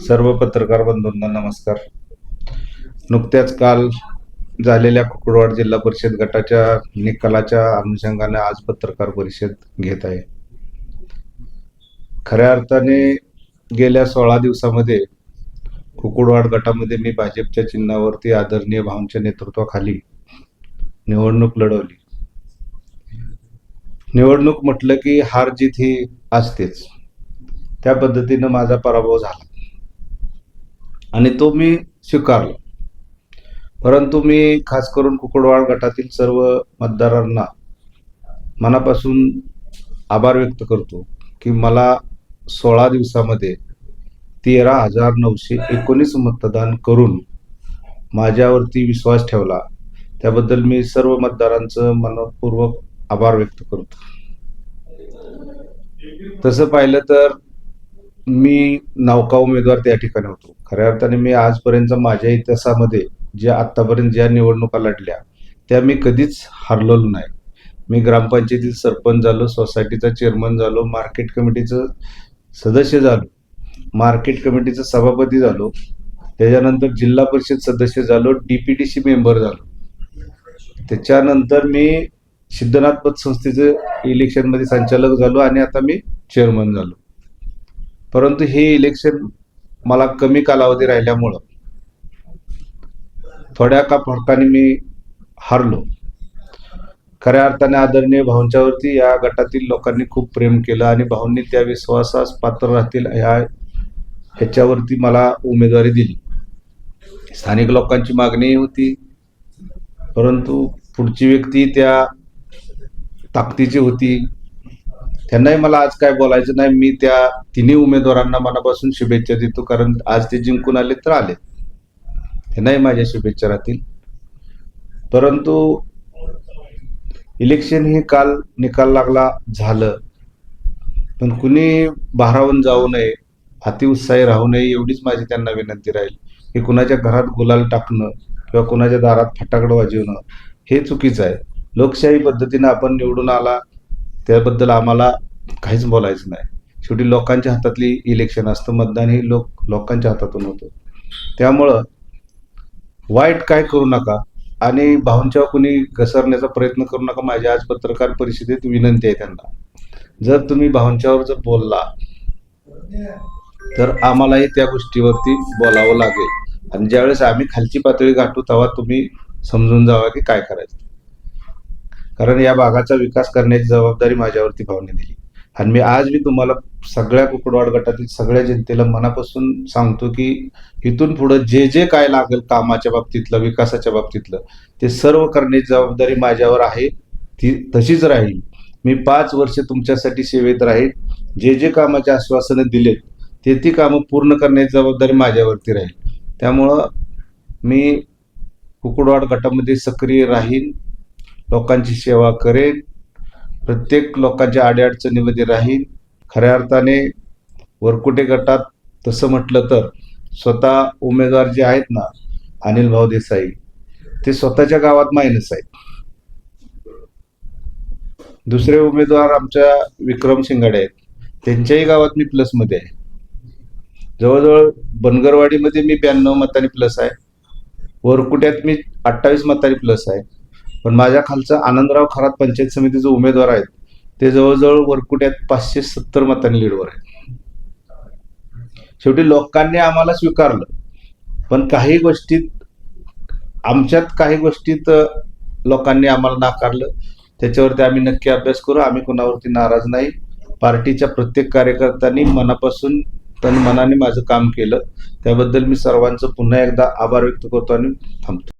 सर्व पत्रकार बंधूंना नमस्कार. नुकत्याच काल झालेल्या कुकुडवाड जिल्हा परिषद गटाच्या निकालाच्या अनुषंगाने आज पत्रकार परिषद घेत आहे. खऱ्या अर्थाने गेल्या 16 दिवसामध्ये कुकुडवाड गटामध्ये मी भाजपच्या चिन्हावरती आदरणीय भाऊंच्या नेतृत्वाखाली निवडणूक लढवली. निवडणूक म्हटलं की हार जीत ही असतेच. त्या पद्धतीनं माझा पराभव झाला आणि तो मी स्वीकारला. परंतु मी खास करून कुकुडवाड गटातील सर्व मतदारांना मनापासून आभार व्यक्त करतो की मला 16 दिवसामध्ये 13,919 मतदान करून माझ्यावरती विश्वास ठेवला. त्याबद्दल मी सर्व मतदारांचं मनपूर्वक आभार व्यक्त करतो. तसं पाहिलं तर मी नौका उमेदवार त्या ठिकाणी होतो. खऱ्या अर्थाने मी आजपर्यंत माझ्या इतिहासामध्ये ज्या आत्तापर्यंत ज्या निवडणुका लढल्या त्या मी कधीच हरलेलो नाही. मी ग्रामपंचायतीत सरपंच झालो, सोसायटीचा चेअरमन झालो, मार्केट कमिटीचं सदस्य झालो, मार्केट कमिटीचं सभापती झालो, त्याच्यानंतर जिल्हा परिषद सदस्य झालो, DPTC मेंबर झालो. त्याच्यानंतर मी सिद्धनाथ पतसंस्थेचं इलेक्शनमध्ये संचालक झालो आणि आता मी चेअरमन झालो. परंतु हे इलेक्शन मला कमी कालावधी राहिल्यामुळं थोड्या का फरकाने मी हारलो. खऱ्या अर्थाने आदरणीय भाऊंच्यावरती या गटातील लोकांनी खूप प्रेम केलं आणि भाऊंनी त्या विश्वासास पात्र राहतील ह्याच्यावरती मला उमेदवारी दिली. स्थानिक लोकांची मागणी होती, परंतु पुढची व्यक्ती त्या ताकदीची होती. त्यांनाही मला आज काय बोलायचं नाही. मी त्या तिन्ही उमेदवारांना मनापासून शुभेच्छा देतो, कारण आज ते जिंकून आले तर आले, त्यांनाही माझ्या शुभेच्छा राहतील. परंतु इलेक्शन हे काल निकाल लागला झालं, पण कुणी भारावून जाऊ नये, अतिउत्साही राहू नये एवढीच माझी त्यांना विनंती राहील. की कुणाच्या घरात गुलाल टाकणं किंवा कुणाच्या दारात फटाकडं वाजवणं हे चुकीचं आहे. लोकशाही पद्धतीनं आपण निवडून आला त्याबद्दल आम्हाला काहीच बोलायचं नाही. शेवटी लोकांच्या हातातली इलेक्शन असतं, मतदान हे लोकांच्या हातातून होतं. त्यामुळं वाईट काय करू नका आणि भाऊंच्यावर कुणी घसरण्याचा प्रयत्न करू नका. माझ्या आज पत्रकार परिषदेत विनंती आहे त्यांना, जर तुम्ही भाऊंच्यावर जर बोलला तर आम्हालाही त्या गोष्टीवरती बोलावं लागेल आणि ज्यावेळेस आम्ही खालची पातळी गाठू तेव्हा तुम्ही समजून जावा की काय करायचं. कारण या भागाचा विकास करण्याची जबाबदारी माझ्यावरती भाऊने दिली आणि मी आज मी तुम्हाला सगळ्या कुकुडवाड गटातील सगळ्या जनतेला मनापासून सांगतो की इथून पुढे जे जे काय लागेल कामाच्या बाबतीतलं, विकासाच्या बाबतीतलं, ते सर्व करण्याची जबाबदारी माझ्यावर आहे. ती तशीच राहील. मी 5 वर्ष तुमच्यासाठी सेवेत राहील. जे जे कामाचे आश्वासनं दिलेत ती कामं पूर्ण करण्याची जबाबदारी माझ्यावरती राहील. त्यामुळं मी कुकुडवाड गटामध्ये सक्रिय राहीन, लोकांची सेवा करेन, प्रत्येक लोकांच्या अडीअडचणीमध्ये राहीन. खऱ्या अर्थाने वरकुटे गटात तसं म्हटलं तर स्वतः उमेदवार जे आहेत ना, अनिल भाऊ देसाई, ते स्वतःच्या गावात मायनस आहेत. दुसरे उमेदवार आमच्या विक्रम शिंगाडे आहेत, त्यांच्याही गावात मी प्लसमध्ये आहे. जवळजवळ बनगरवाडीमध्ये मी 92 मतांनी प्लस आहे, वरकुट्यात मी 28 मतांनी प्लस आहे. पण माझ्या खालचा आनंदराव खरात पंचायत समितीचे उमेदवार आहेत, ते जवळजवळ वरकुट्यात 570 मतांनी लीडवर आहेत. शेवटी लोकांनी आम्हाला स्वीकारलं, पण काही गोष्टीत लोकांनी आम्हाला नाकारलं. त्याच्यावरती आम्ही नक्की अभ्यास करू. आम्ही कोणावरती नाराज नाही. पार्टीच्या प्रत्येक कार्यकर्त्यांनी मनापासून तन मनाने माझं काम केलं, त्याबद्दल मी सर्वांचं पुन्हा एकदा आभार व्यक्त करतो आणि थांबतो.